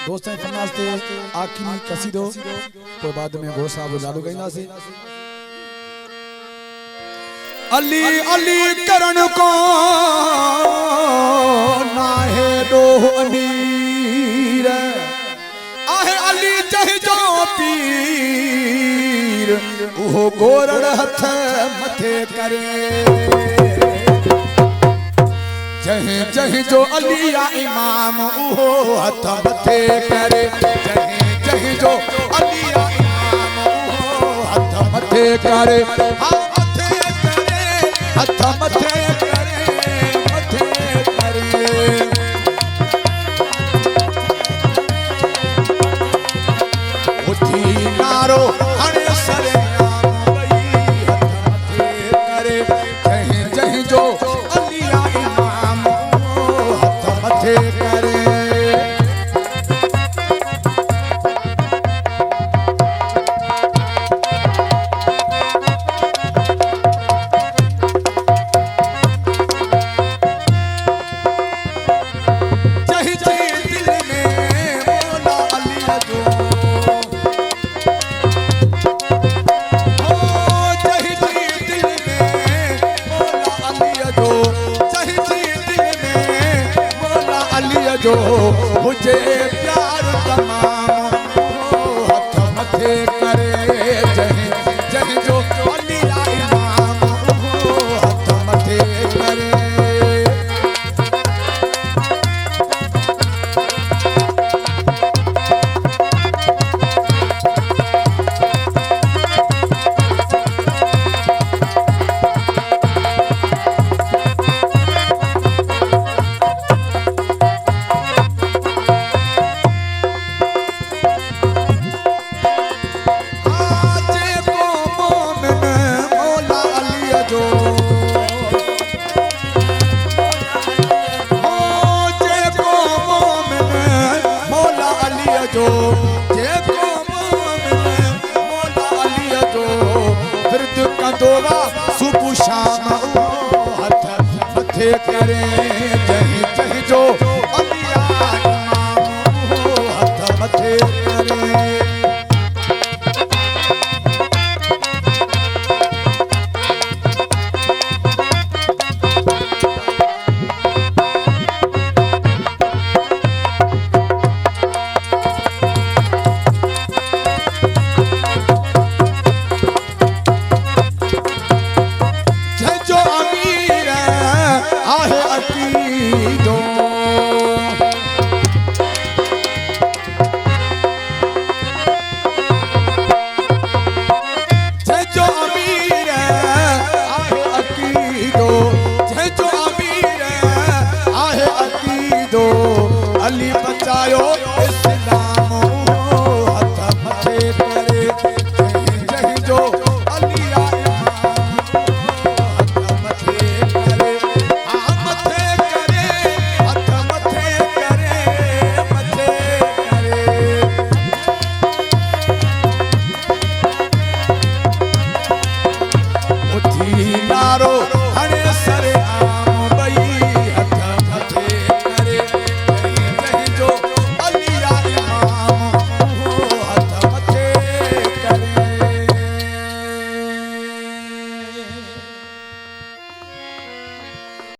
दोस्तों फरमास थे आखिरी कसीदो तो बाद में घोष साहब नालो गाइंदा से अली अली करण को ना है दो अमीर आहे अली जह जो पीर वो गोरड़ हथ मथे करे जह जह जो अलिया इमाम वो हथ मथे करे जह जह जो अलिया इमाम वो हथ मथे करे हथ मथे करे मथे करे उठी नारो हरे सरे नाम भई हथ मथे करे जह जह जो अलिया इमाम हथ मथे करे जो मुझे प्यार तमाम हथ मथे करे जह जह जो अलिया इमाम हथ मथे करे जो जेको मोमिन मौला अली जो विरद कंदो सुबह शाम हथ मथे करे